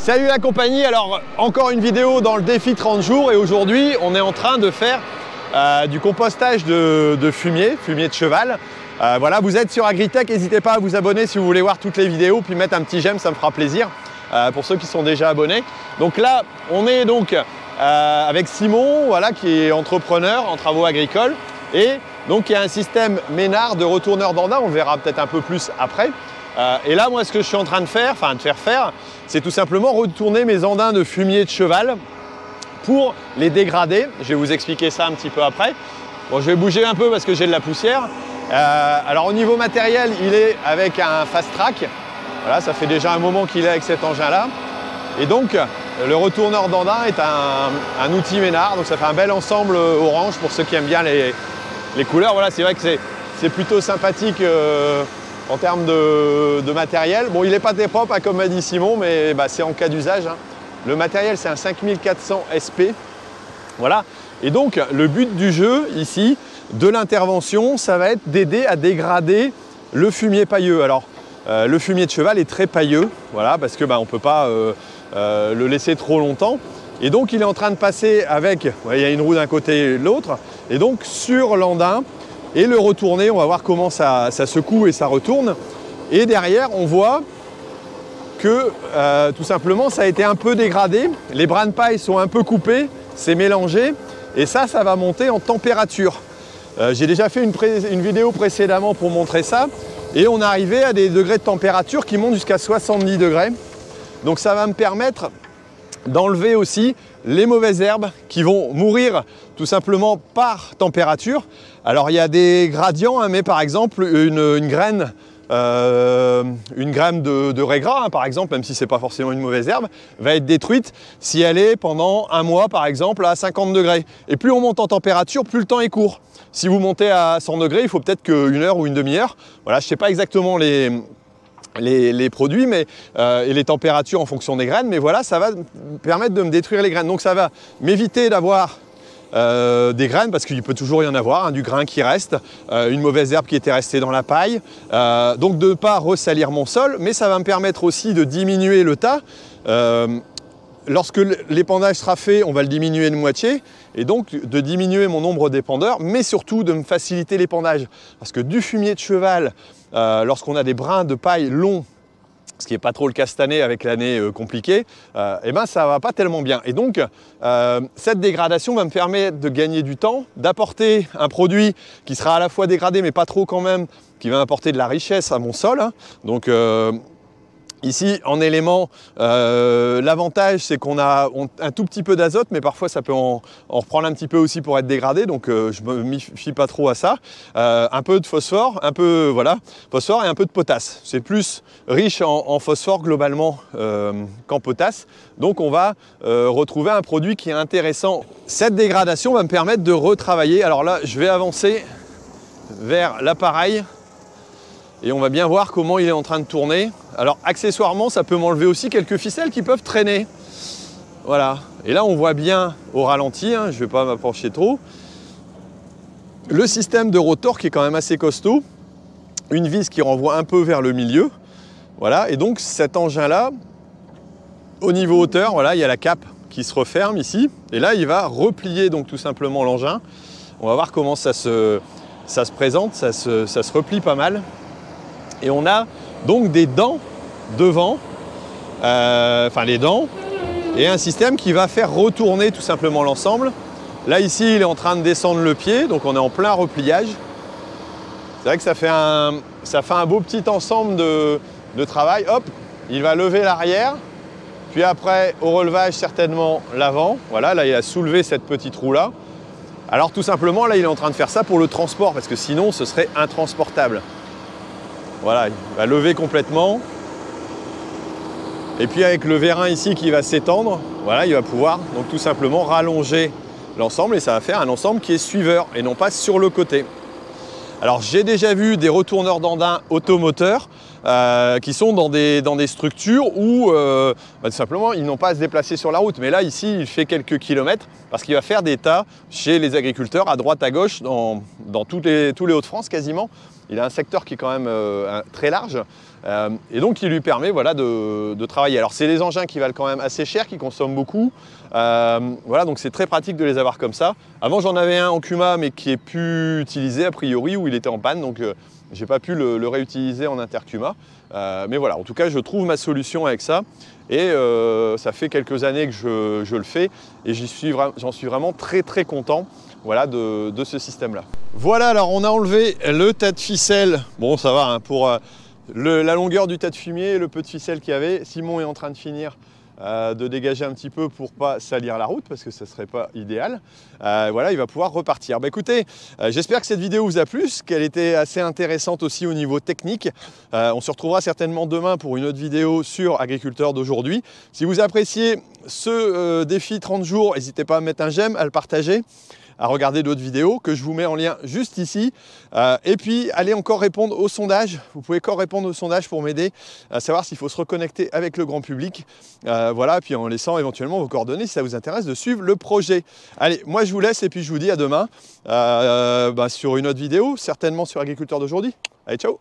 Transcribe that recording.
Salut la compagnie, alors encore une vidéo dans le défi 30 jours et aujourd'hui on est en train de faire du compostage de fumier de cheval. Voilà, vous êtes sur Agritech, n'hésitez pas à vous abonner si vous voulez voir toutes les vidéos, puis mettre un petit j'aime, ça me fera plaisir pour ceux qui sont déjà abonnés. Donc là, on est donc avec Simon, voilà, qui est entrepreneur en travaux agricoles et donc il y a un système Ménard de retourneur d'andins, on verra peut-être un peu plus après. Et là, moi, ce que je suis en train de faire, c'est tout simplement retourner mes andins de fumier de cheval pour les dégrader. Je vais vous expliquer ça un petit peu après. Bon, je vais bouger un peu parce que j'ai de la poussière. Alors au niveau matériel, il est avec un fast track. Voilà, ça fait déjà un moment qu'il est avec cet engin-là. Et donc, le retourneur d'andins est un outil Ménard. Donc ça fait un bel ensemble orange pour ceux qui aiment bien les couleurs. Voilà, c'est vrai que c'est plutôt sympathique. En termes de matériel, bon, il n'est pas très propre, hein, comme m'a dit Simon, mais c'est en cas d'usage. Hein. Le matériel, c'est un 5400 SP. Voilà. Et donc, le but du jeu, ici, de l'intervention, ça va être d'aider à dégrader le fumier pailleux. Alors, le fumier de cheval est très pailleux, voilà, parce que on ne peut pas le laisser trop longtemps. Et donc, il est en train de passer avec, il y a une roue d'un côté et de l'autre, et donc sur l'andin, et le retourner, on va voir comment ça secoue et ça retourne. Et derrière, on voit que tout simplement, ça a été un peu dégradé. Les brins de paille sont un peu coupés, c'est mélangé. Et ça va monter en température. J'ai déjà fait une vidéo précédemment pour montrer ça. Et on est arrivé à des degrés de température qui montent jusqu'à 70 degrés. Donc ça va me permettre d'enlever aussi les mauvaises herbes qui vont mourir tout simplement par température. Alors il y a des gradients, hein, mais par exemple une graine de raiggras, hein, par exemple, même si ce n'est pas forcément une mauvaise herbe, va être détruite si elle est pendant un mois par exemple à 50 degrés. Et plus on monte en température, plus le temps est court. Si vous montez à 100 degrés, il faut peut-être qu'une heure ou une demi-heure. Voilà, je ne sais pas exactement les produits et les températures en fonction des graines, mais voilà, ça va me permettre de me détruire les graines. Donc ça va m'éviter d'avoir des graines, parce qu'il peut toujours y en avoir, hein, du grain qui reste, une mauvaise herbe qui était restée dans la paille, donc de ne pas ressalir mon sol, mais ça va me permettre aussi de diminuer le tas. Lorsque l'épandage sera fait, on va le diminuer de moitié, et donc de diminuer mon nombre d'épandeurs, mais surtout de me faciliter l'épandage. Parce que du fumier de cheval, lorsqu'on a des brins de paille longs, ce qui n'est pas trop le cas cette année avec l'année compliquée, ça ne va pas tellement bien. Et donc, cette dégradation va me permettre de gagner du temps, d'apporter un produit qui sera à la fois dégradé, mais pas trop quand même, qui va apporter de la richesse à mon sol. Hein. Donc, ici, en élément, l'avantage, c'est qu'on a un tout petit peu d'azote, mais parfois ça peut en reprendre un petit peu aussi pour être dégradé, donc je ne me fie pas trop à ça. Un peu de phosphore, phosphore et un peu de potasse. C'est plus riche en phosphore globalement qu'en potasse, donc on va retrouver un produit qui est intéressant. Cette dégradation va me permettre de retravailler. Alors là, je vais avancer vers l'appareil. Et on va bien voir comment il est en train de tourner. Alors accessoirement, ça peut m'enlever aussi quelques ficelles qui peuvent traîner. Voilà. Et là, on voit bien au ralenti, hein, je ne vais pas m'approcher trop, le système de rotor qui est quand même assez costaud. Une vis qui renvoie un peu vers le milieu. Voilà. Et donc cet engin-là, au niveau hauteur, voilà, il y a la cape qui se referme ici. Et là, il va replier donc tout simplement l'engin. On va voir comment ça se présente, ça se replie pas mal. Et on a donc des dents devant, les dents, et un système qui va faire retourner tout simplement l'ensemble. Là, ici, il est en train de descendre le pied, donc on est en plein repliage. C'est vrai que ça fait un beau petit ensemble de travail. Hop, il va lever l'arrière, puis après, au relevage, certainement l'avant. Voilà, là, il a soulevé cette petite roue-là. Alors, tout simplement, là, il est en train de faire ça pour le transport, parce que sinon, ce serait intransportable. Voilà, il va lever complètement. Et puis avec le vérin ici qui va s'étendre, voilà, il va pouvoir donc tout simplement rallonger l'ensemble et ça va faire un ensemble qui est suiveur et non pas sur le côté. Alors j'ai déjà vu des retourneurs d'andins automoteurs qui sont dans des structures où tout simplement ils n'ont pas à se déplacer sur la route. Mais là ici il fait quelques kilomètres parce qu'il va faire des tas chez les agriculteurs à droite à gauche dans tous les Hauts-de-France quasiment. Il a un secteur qui est quand même très large. Et donc, il lui permet voilà, de travailler. Alors, c'est des engins qui valent quand même assez cher, qui consomment beaucoup. Voilà, donc c'est très pratique de les avoir comme ça. Avant, j'en avais un en Kuma, mais qui est plus utilisé a priori, où il était en panne. Donc, j'ai pas pu le réutiliser en intercuma. Mais voilà, en tout cas, je trouve ma solution avec ça. Et ça fait quelques années que je le fais. Et j'en suis vraiment très, très content. Voilà, de ce système-là. Voilà, alors on a enlevé le tas de ficelles. Bon, ça va, hein, pour la longueur du tas de fumier et le peu de ficelles qu'il y avait. Simon est en train de finir de dégager un petit peu pour pas salir la route, parce que ça serait pas idéal. Voilà, il va pouvoir repartir. Bah, écoutez, j'espère que cette vidéo vous a plu, qu'elle était assez intéressante aussi au niveau technique. On se retrouvera certainement demain pour une autre vidéo sur agriculteur d'aujourd'hui. Si vous appréciez ce défi 30 jours, n'hésitez pas à mettre un j'aime, à le partager, à regarder d'autres vidéos que je vous mets en lien juste ici. Et puis, allez encore répondre au sondage. Vous pouvez encore répondre au sondage pour m'aider à savoir s'il faut se reconnecter avec le grand public. Voilà, puis en laissant éventuellement vos coordonnées si ça vous intéresse de suivre le projet. Allez, moi je vous laisse et puis je vous dis à demain sur une autre vidéo, certainement sur agriculteur d'aujourd'hui. Allez, ciao!